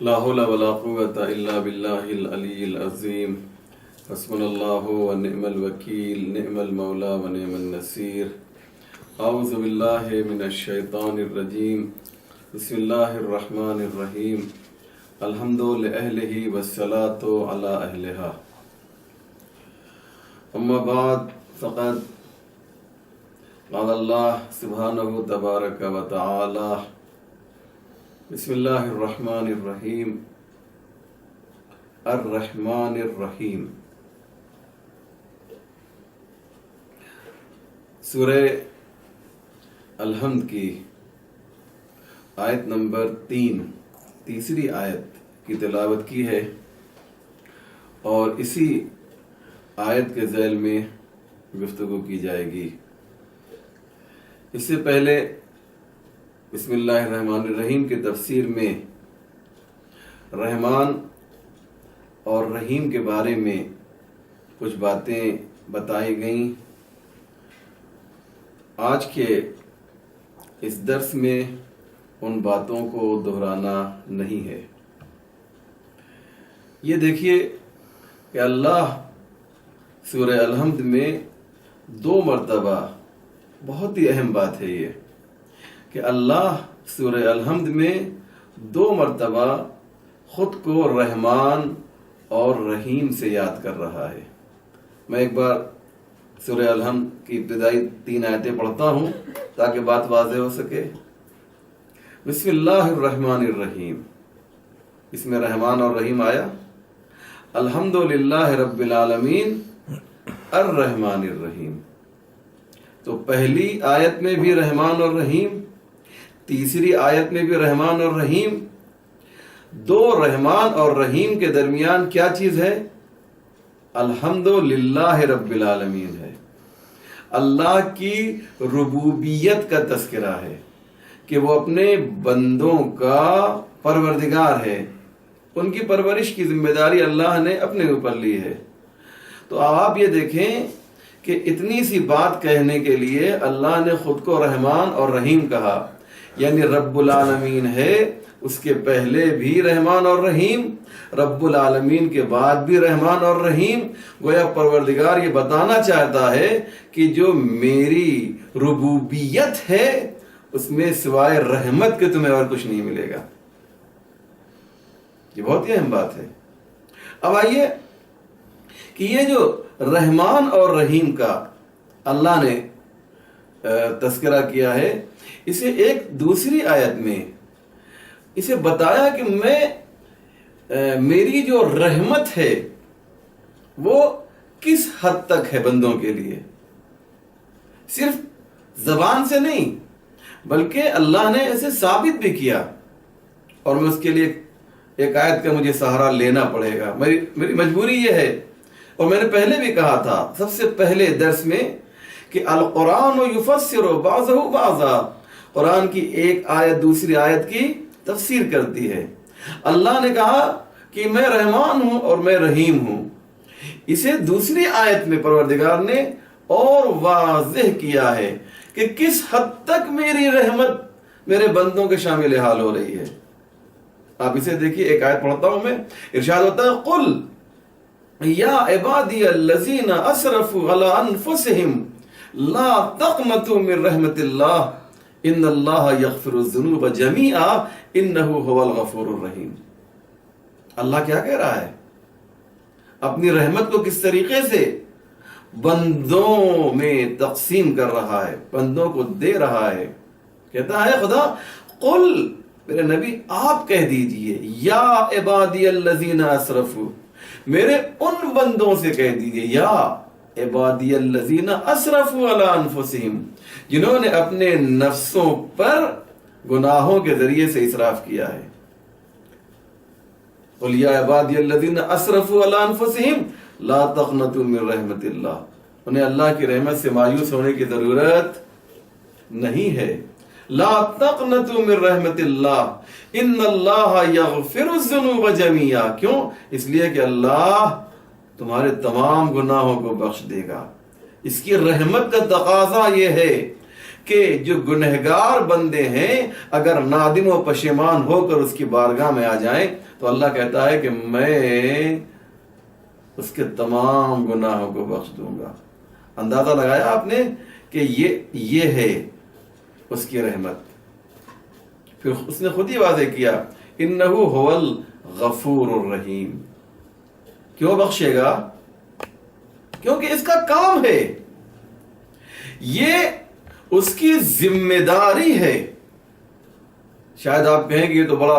لا حول ولا قوة إلا بالله العلي العظيم حسبنا الله ونعم الوكيل نعم المولى ونعم النصير أعوذ بالله من الشيطان الرجيم بسم الله الرحمن الرحيم الحمد لأهله والصلاة على أهلها أما بعد فقد قال الله سبحانه تبارك وتعالى بسم اللہ الرحمن الرحیم الرحمن الرحیم سورہ الحمد کی آیت نمبر 3 آیت کی تلاوت کی ہے اور اسی آیت کے ذیل میں گفتگو کی جائے گی۔ اس سے پہلے بسم اللہ الرحمن الرحیم کی تفسیر میں رحمان اور رحیم کے بارے میں کچھ باتیں بتائی گئیں۔ آج کے اس درس میں ان باتوں کو دہرانا نہیں ہے۔ یہ دیکھیے کہ اللہ سورہ الحمد میں 2 مرتبہ، بہت ہی اہم بات ہے یہ کہ اللہ سورہ الحمد میں 2 مرتبہ خود کو رحمان اور رحیم سے یاد کر رہا ہے۔ میں ایک بار سورہ الحمد کی ابتدائی 3 آیتیں پڑھتا ہوں تاکہ بات واضح ہو سکے۔ بسم اللہ الرحمن الرحیم، اس میں رحمان اور رحیم آیا۔ الحمدللہ رب العالمین الرحمن الرحیم، تو پہلی آیت میں بھی رحمان اور رحیم، تیسری آیت میں بھی رحمان اور رحیم۔ 2 رحمان اور رحیم کے درمیان کیا چیز ہے؟ الحمدللہ رب العالمین ہے۔ اللہ کی ربوبیت کا تذکرہ ہے کہ وہ اپنے بندوں کا پروردگار ہے، ان کی پرورش کی ذمہ داری اللہ نے اپنے اوپر لی ہے۔ تو آپ یہ دیکھیں کہ اتنی سی بات کہنے کے لیے اللہ نے خود کو رحمان اور رحیم کہا، یعنی رب العالمین ہے، اس کے پہلے بھی رحمان اور رحیم، رب العالمین کے بعد بھی رحمان اور رحیم۔ گویا پروردگار یہ بتانا چاہتا ہے کہ جو میری ربوبیت ہے اس میں سوائے رحمت کے تمہیں اور کچھ نہیں ملے گا۔ یہ بہت ہی اہم بات ہے۔ اب آئیے کہ یہ جو رحمان اور رحیم کا اللہ نے تذکرہ کیا ہے، اسے ایک دوسری آیت میں اسے بتایا کہ میری جو رحمت ہے وہ کس حد تک ہے بندوں کے لیے، صرف زبان سے نہیں بلکہ اللہ نے اسے ثابت بھی کیا، اور میں اس کے لیے ایک آیت کا مجھے سہارا لینا پڑے گا، میری مجبوری یہ ہے۔ اور میں نے پہلے بھی کہا تھا سب سے پہلے درس میں کہ القرآن یفسر بعضہ بعضا، قرآن کی ایک آیت دوسری آیت کی تفسیر کرتی ہے۔ اللہ نے کہا کہ میں رحمان ہوں اور میں رحیم ہوں، اسے دوسری آیت میں پروردگار نے اور واضح کیا ہے کہ کس حد تک میری رحمت میرے بندوں کے شامل حال ہو رہی ہے۔ آپ اسے دیکھیے، ایک آیت پڑھتا ہوں میں، ارشاد ہوتا ہے قل یا عبادی الذین اسرفوا علی انفسہم لا تقنطوا من رحمت اللہ ان اللہ یغفر الذنوب جمیعا انہ هو الغفور الرحیم۔ اللہ کیا کہہ رہا ہے؟ اپنی رحمت کو کس طریقے سے بندوں میں تقسیم کر رہا ہے، بندوں کو دے رہا ہے۔ کہتا ہے خدا قل، میرے نبی آپ کہہ دیجئے، یا عبادی الذین اسرفوا، میرے ان بندوں سے کہہ دیجئے، یا عبادی الذین اسرفوا علی انفسہم، جنہوں نے اپنے نفسوں پر گناہوں کے ذریعے سے اسراف کیا ہے۔ قل یا عبادی الذین اسرفوا علی انفسہم لا تقنطوا من رحمت اللہ، انہیں اللہ کی رحمت سے مایوس ہونے کی ضرورت نہیں ہے۔ لا تقنطوا من رحمت اللہ ان اللہ یغفر الذنوب جمیعا، کیوں؟ اس لیے کہ اللہ تمہارے تمام گناہوں کو بخش دے گا۔ اس کی رحمت کا تقاضا یہ ہے کہ جو گنہگار بندے ہیں اگر نادم و پشیمان ہو کر اس کی بارگاہ میں آ جائیں تو اللہ کہتا ہے کہ میں اس کے تمام گناہوں کو بخش دوں گا. اندازہ لگایا آپ نے کہ یہ ہے اس کی رحمت. پھر اس نے خود ہی واضح کیا انہ هو الغفور الرحیم. کیوں بخشے گا؟ کیونکہ اس کا کام ہے، یہ اس کی ذمہ داری ہے. شاید آپ کہیں کہ یہ تو بڑا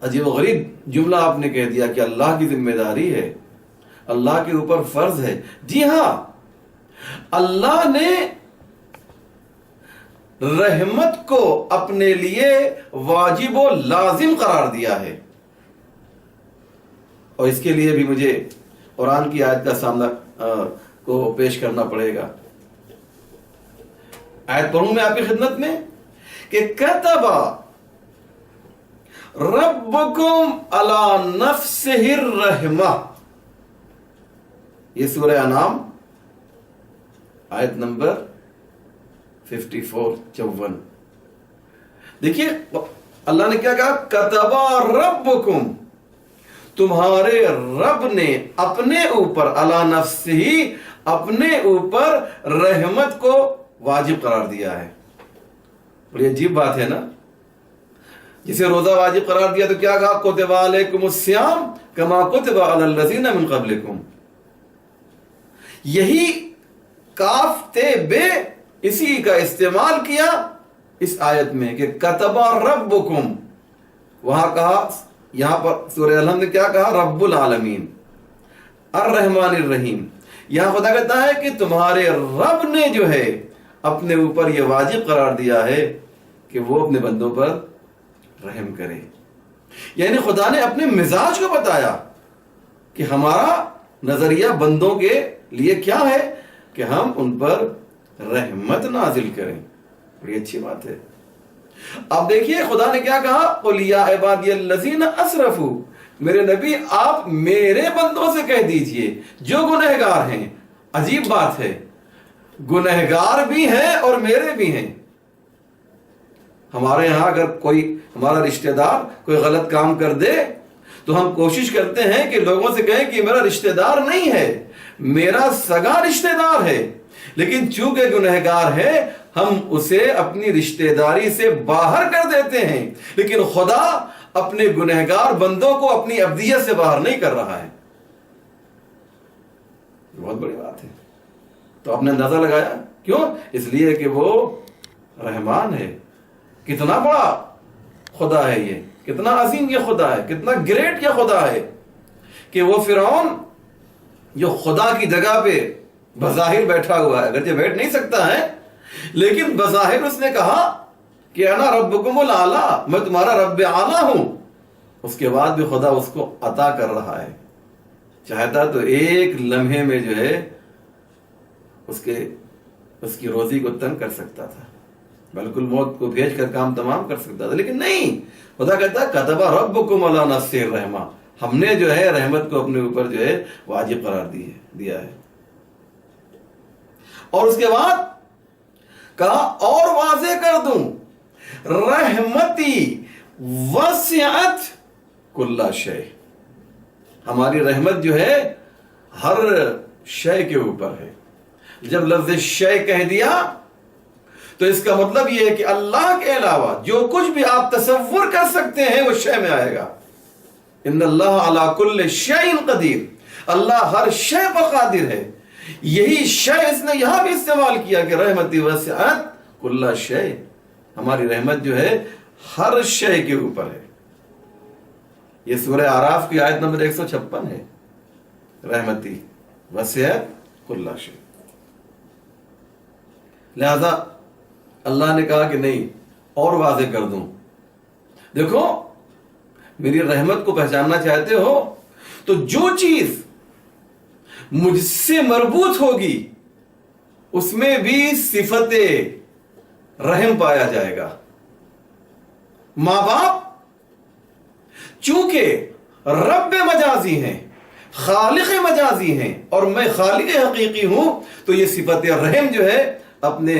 عجیب و غریب جملہ آپ نے کہہ دیا کہ اللہ کی ذمہ داری ہے، اللہ کے اوپر فرض ہے. جی ہاں، اللہ نے رحمت کو اپنے لیے واجب و لازم قرار دیا ہے. اور اس کے لیے بھی مجھے قرآن کی آیت کا سامنا کو پیش کرنا پڑے گا. آیت پڑھوں میں آپ کی خدمت میں کہ کتب ربکم علی نفسہ الرحمہ. یہ سورہ انعام آیت نمبر 54. دیکھیے اللہ نے کیا کہا، کتب ربکم، تمہارے رب نے اپنے اوپر، علی نفسہ، اپنے اوپر رحمت کو واجب قرار دیا ہے. بڑی عجیب بات ہے نا. جسے روزہ واجب قرار دیا تو کیا کہا، کتب علیکم الصیام کما کتب علی الذین من قبلکم. یہی کاف تے بے اسی کا استعمال کیا اس آیت میں کہ کتب ربکم. وہاں کہا، یہاں پر سورہ الحمد نے کیا کہا، رب العالمین الرحمن الرحیم. یہاں خدا کہتا ہے کہ تمہارے رب نے جو ہے اپنے اوپر یہ واجب قرار دیا ہے کہ وہ اپنے بندوں پر رحم کرے. یعنی خدا نے اپنے مزاج کو بتایا کہ ہمارا نظریہ بندوں کے لیے کیا ہے کہ ہم ان پر رحمت نازل کریں. بڑی اچھی بات ہے. اب دیکھیے خدا نے کیا کہا، قل یا عبادی الذین اسرفوا، میرے نبی آپ میرے بندوں سے کہہ دیجئے جو گنہگار ہیں. عجیب بات ہے، گنہگار بھی ہیں اور میرے بھی ہیں. ہمارے یہاں اگر کوئی ہمارا رشتہ دار کوئی غلط کام کر دے تو ہم کوشش کرتے ہیں کہ لوگوں سے کہیں کہ میرا رشتہ دار نہیں ہے، میرا سگا رشتہ دار ہے، لیکن چونکہ گنہگار ہے ہم اسے اپنی رشتہ داری سے باہر کر دیتے ہیں. لیکن خدا اپنے گنہگار بندوں کو اپنی ابدیت سے باہر نہیں کر رہا ہے. بہت بڑی بات ہے. تو آپ نے اندازہ لگایا کیوں؟ اس لیے کہ وہ رحمان ہے. کتنا بڑا خدا ہے یہ، کتنا عظیم یہ خدا ہے، کتنا گریٹ یہ خدا ہے کہ وہ فرعون جو خدا کی جگہ پہ بظاہر بیٹھا ہوا ہے، اگرچہ بیٹھ نہیں سکتا ہے لیکن بظاہر اس نے کہا کہ انا ربکم الاعلی، میں تمہارا رب اعلیٰ ہوں. اس کے بعد بھی خدا اس کو عطا کر رہا ہے. چاہتا تو ایک لمحے میں جو ہے اس کی روزی کو تنگ کر سکتا تھا، بالکل موت کو بھیج کر کام تمام کر سکتا تھا، لیکن نہیں. خدا کہتا کتب ربکم علی نفسہ الرحمہ، ہم نے جو ہے رحمت کو اپنے اوپر جو ہے واجب قرار دیا ہے. اور اس کے بعد کہا اور واضح کر دوں، رحمتی وسعت کل شیء، ہماری رحمت جو ہے ہر شے کے اوپر ہے. جب لفظ شے کہہ دیا تو اس کا مطلب یہ ہے کہ اللہ کے علاوہ جو کچھ بھی آپ تصور کر سکتے ہیں وہ شے میں آئے گا. ان اللہ علی کل شیء قدیر، اللہ ہر شے پر قادر ہے. یہی شے اس نے یہاں بھی استعمال کیا کہ رحمتی وسعت کل شیء، ہماری رحمت جو ہے ہر شے کے اوپر ہے. یہ سورہ اعراف کی آیت نمبر 156 ہے، رحمتی وسعت کل شیء. لہذا اللہ نے کہا کہ نہیں اور واضح کر دوں. دیکھو میری رحمت کو پہچاننا چاہتے ہو تو جو چیز مجھ سے مربوط ہوگی اس میں بھی صفت رحم پایا جائے گا. ماں باپ چونکہ رب مجازی ہیں، خالق مجازی ہیں، اور میں خالق حقیقی ہوں، تو یہ صفت رحم جو ہے اپنے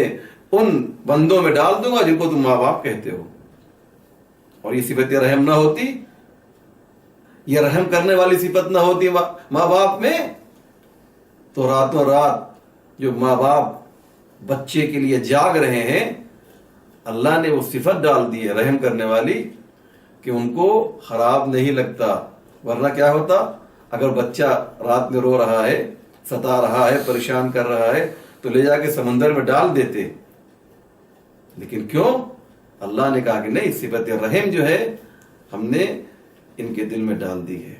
ان بندوں میں ڈال دوں گا جن کو تم ماں باپ کہتے ہو. اور یہ صفت رحم نہ ہوتی، یہ رحم کرنے والی صفت نہ ہوتی ماں باپ میں، تو راتوں رات جو ماں باپ بچے کے لیے جاگ رہے ہیں، اللہ نے وہ صفت ڈال دی ہے رحم کرنے والی کہ ان کو خراب نہیں لگتا. ورنہ کیا ہوتا، اگر بچہ رات میں رو رہا ہے، ستا رہا ہے، پریشان کر رہا ہے، تو لے جا کے سمندر میں ڈال دیتے. لیکن کیوں؟ اللہ نے کہا کہ نہیں، صفت رحم جو ہے ہم نے ان کے دل میں ڈال دی ہے.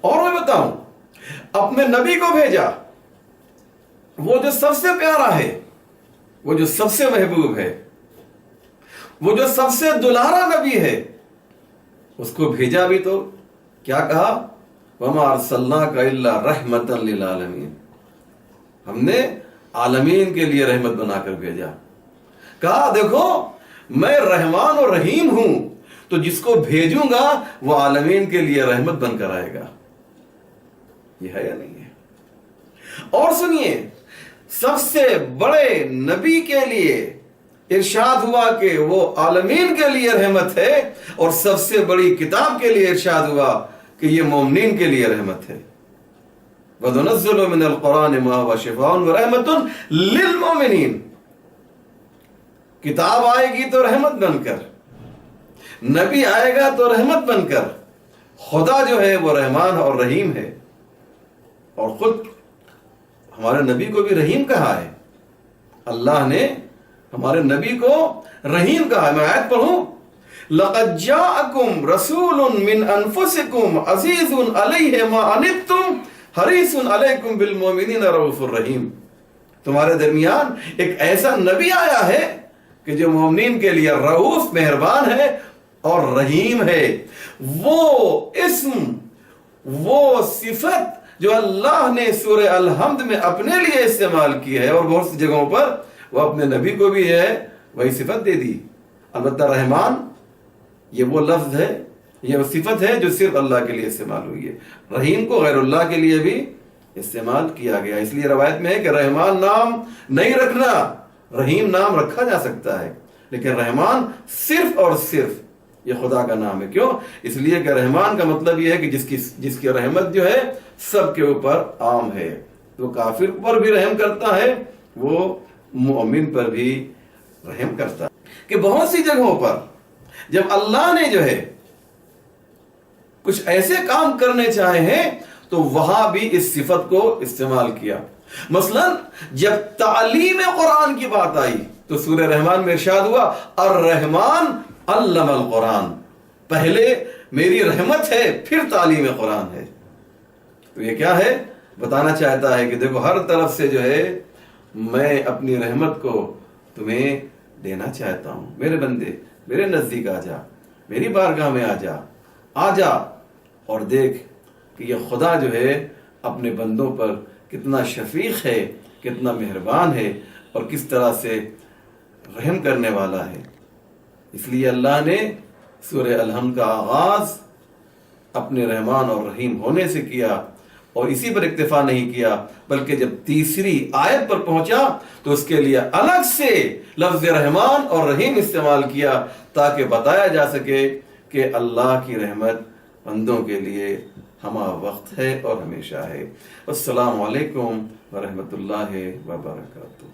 اور میں بتاؤں، اپنے نبی کو بھیجا، وہ جو سب سے پیارا ہے، وہ جو سب سے محبوب ہے، وہ جو سب سے دلارا نبی ہے، اس کو بھیجا بھی تو کیا کہا؟ وَمَا أَرْسَلْنَاكَ إِلَّا رَحْمَةً لِلْعَالَمِينَ. ہم نے عالمین کے لیے رحمت بنا کر بھیجا. کہا دیکھو میں رحمان اور رحیم ہوں، تو جس کو بھیجوں گا وہ عالمین کے لیے رحمت بن کر آئے گا. یہ ہے یا نہیں ہے؟ اور سنیے، سب سے بڑے نبی کے لیے ارشاد ہوا کہ وہ عالمین کے لیے رحمت ہے، اور سب سے بڑی کتاب کے لیے ارشاد ہوا کہ یہ مومنین کے لیے رحمت ہے. وَنُنَزِّلُ مِنَ الْقُرْآنِ مَا هُوَ شِفَاءٌ وَرَحْمَةٌ لِلْمُؤْمِنِينَ. کتاب آئے گی تو رحمت بن کر، نبی آئے گا تو رحمت بن کر. خدا جو ہے وہ رحمان اور رحیم ہے، اور خود ہمارے نبی کو بھی رحیم کہا ہے. اللہ نے ہمارے نبی کو رحیم کہا ہے. میں آیت پڑھوں، لَقَدْ جَاءَكُمْ رَسُولٌ مِّنْ أَنفُسِكُمْ عَزِيزٌ عَلَيْهِ مَا عَنِتُّمْ حَرِيصٌ عَلَيْكُمْ بِالْمُؤْمِنِينَ رَءُوفٌ رَحِيمٌ. تمہارے درمیان ایک ایسا نبی آیا ہے کہ جو مومنین کے لیے رؤوف مہربان ہے اور رحیم ہے. وہ اسم، وہ صفت جو اللہ نے سورہ الحمد میں اپنے لیے استعمال کی ہے، اور بہت سی جگہوں پر وہ اپنے نبی کو بھی ہے وہی صفت دے دی. البتہ رحمان یہ وہ لفظ ہے، یہ وہ صفت ہے جو صرف اللہ کے لیے استعمال ہوئی ہے. رحیم کو غیر اللہ کے لیے بھی استعمال کیا گیا. اس لیے روایت میں ہے کہ رحمان نام نہیں رکھنا، رحیم نام رکھا جا سکتا ہے، لیکن رحمان صرف اور صرف یہ خدا کا نام ہے. کیوں؟ اس لیے کہ رحمان کا مطلب یہ ہے کہ جس کی رحمت جو ہے سب کے اوپر عام ہے. وہ کافر پر بھی رحم کرتا ہے، وہ مومن پر بھی رحم کرتا ہے. کہ بہت سی جگہوں پر جب اللہ نے جو ہے کچھ ایسے کام کرنے چاہے ہیں تو وہاں بھی اس صفت کو استعمال کیا. مثلا جب تعلیم قرآن کی بات آئی تو سورہ رحمان میں ارشاد ہوا الرحمن علم القرآن. پہلے میری رحمت ہے، پھر تعلیم قرآن ہے. تو یہ کیا ہے؟ بتانا چاہتا ہے کہ دیکھو ہر طرف سے جو ہے میں اپنی رحمت کو تمہیں دینا چاہتا ہوں. میرے بندے میرے نزدیک آ جا، میری بارگاہ میں آ جا اور دیکھ کہ یہ خدا جو ہے اپنے بندوں پر کتنا شفیق ہے، کتنا مہربان ہے، اور کس طرح سے رحم کرنے والا ہے. اس لیے اللہ نے سورہ الحمد کا آغاز اپنے رحمان اور رحیم ہونے سے کیا، اور اسی پر اکتفا نہیں کیا بلکہ جب تیسری آیت پر پہنچا تو اس کے لیے الگ سے لفظ رحمان اور رحیم استعمال کیا تاکہ بتایا جا سکے کہ اللہ کی رحمت بندوں کے لیے ہمہ وقت ہے اور ہمیشہ ہے. السلام علیکم ورحمۃ اللہ وبرکاتہ.